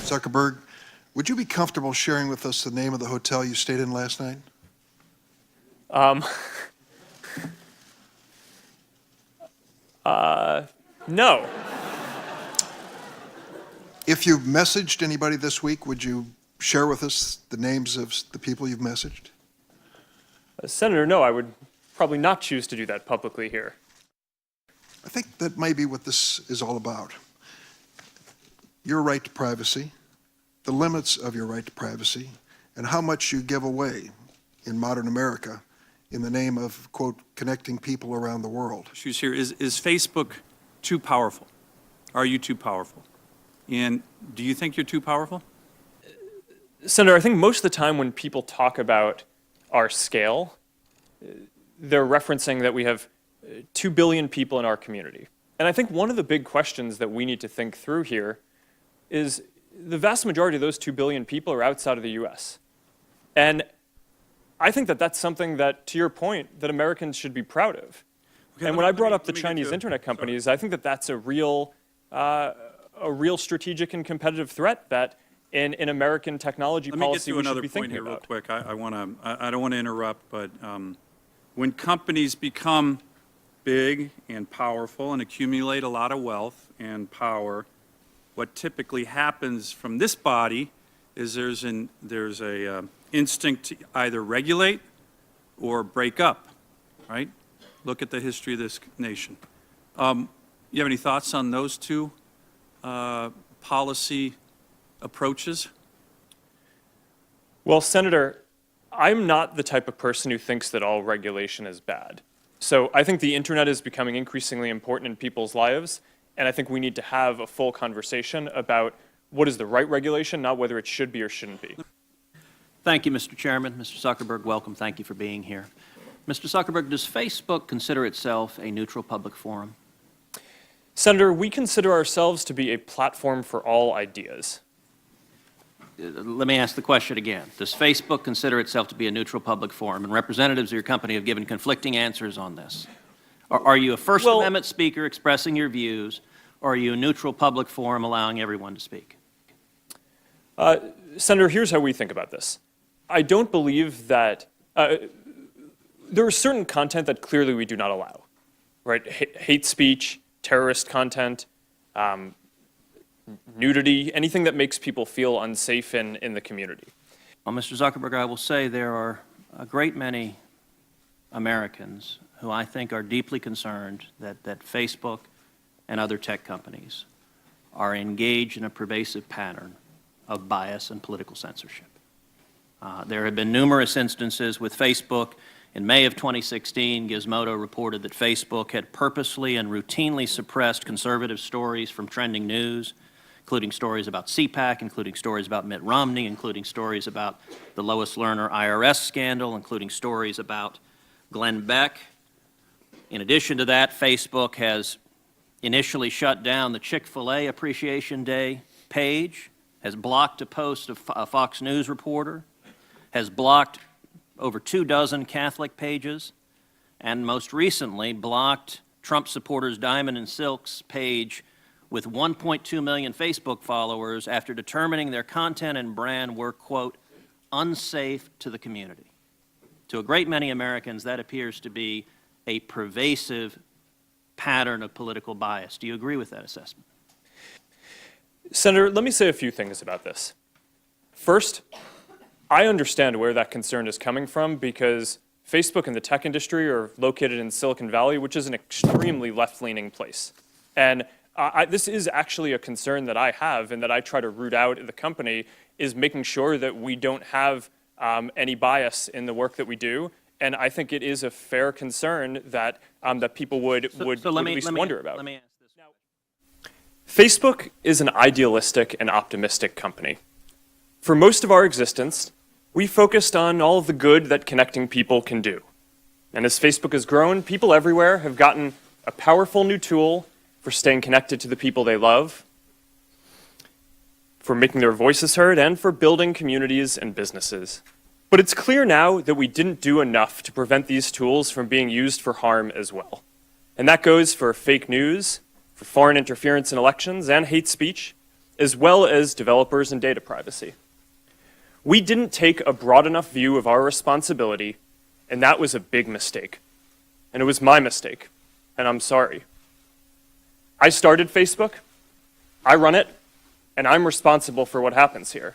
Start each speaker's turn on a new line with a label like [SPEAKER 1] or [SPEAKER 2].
[SPEAKER 1] Zuckerberg, would you be comfortable sharing with us the name of the hotel you stayed in last night?
[SPEAKER 2] No.
[SPEAKER 1] If you've messaged anybody this week, would you share with us the names of the people you've messaged?
[SPEAKER 2] Senator, no, I would probably not choose to do that publicly here.
[SPEAKER 1] I think that may be what this is all about. Your right to privacy, the limits of your right to privacy, and how much you give away in modern America in the name of, quote, connecting people around the world.
[SPEAKER 3] Issues here is Facebook too powerful? Are you too powerful? And do you think you're too powerful?
[SPEAKER 2] Senator, I think most of the time when people talk about our scale, they're referencing that we have 2 billion people in our community. And I think one of the big questions that we need to think through here is the vast majority of those 2 billion people are outside of the US. And I think that that's something that, to your point, that Americans should be proud of. Okay, and when I brought up the Chinese internet companies, I think that that's a real strategic and competitive threat that in American technology policy we should be thinking about.
[SPEAKER 3] Let me get to another point here real quick. I don't want to interrupt, but when companies become big and powerful and accumulate a lot of wealth and power, what typically happens from this body is there's a instinct to either regulate or break up, right? Look at the history of this nation. You have any thoughts on those two policy approaches?
[SPEAKER 2] Well, Senator, I'm not the type of person who thinks that all regulation is bad. So I think the internet is becoming increasingly important in people's lives, and I think we need to have a full conversation about what is the right regulation, not whether it should be or shouldn't be.
[SPEAKER 4] Thank you, Mr. Chairman. Mr. Zuckerberg, welcome. Thank you for being here. Mr. Zuckerberg, does Facebook consider itself a neutral public forum?
[SPEAKER 2] Senator, we consider ourselves to be a platform for all ideas.
[SPEAKER 4] Let me ask the question again. Does Facebook consider itself to be a neutral public forum? And representatives of your company have given conflicting answers on this. Are you a First Amendment speaker expressing your views, or are you a neutral public forum allowing everyone to speak?
[SPEAKER 2] Senator, here's how we think about this. I don't believe that there is certain content that clearly we do not allow, right? Hate speech, terrorist content, nudity, anything that makes people feel unsafe in the community.
[SPEAKER 4] Well, Mr. Zuckerberg, I will say there are a great many Americans who I think are deeply concerned that Facebook and other tech companies are engaged in a pervasive pattern of bias and political censorship. There have been numerous instances with Facebook. In May of 2016, Gizmodo reported that Facebook had purposely and routinely suppressed conservative stories from trending news, including stories about CPAC, including stories about Mitt Romney, including stories about the Lois Lerner IRS scandal, including stories about Glenn Beck. In addition to that, Facebook has initially shut down the Chick-fil-A Appreciation Day page, has blocked a post of a Fox News reporter, has blocked over 24 Catholic pages, and most recently blocked Trump supporters Diamond and Silk's page with 1.2 million Facebook followers after determining their content and brand were, quote, unsafe to the community. To a great many Americans, that appears to be a pervasive pattern of political bias. Do you agree with that assessment?
[SPEAKER 2] Senator, let me say a few things about this. First, I understand where that concern is coming from because Facebook and the tech industry are located in Silicon Valley, which is an extremely left-leaning place. And this is actually a concern that I have and that I try to root out at the company, is making sure that we don't have any bias in the work that we do. And I think it is a fair concern that that people would at least wonder about.
[SPEAKER 4] Let me ask this.
[SPEAKER 2] Facebook is an idealistic and optimistic company. For most of our existence, we focused on all of the good that connecting people can do. And as Facebook has grown, people everywhere have gotten a powerful new tool for staying connected to the people they love, for making their voices heard, and for building communities and businesses. But it's clear now that we didn't do enough to prevent these tools from being used for harm as well. And that goes for fake news, for foreign interference in elections, and hate speech, as well as developers and data privacy. We didn't take a broad enough view of our responsibility, and that was a big mistake. And it was my mistake, and I'm sorry. I started Facebook, I run it, and I'm responsible for what happens here.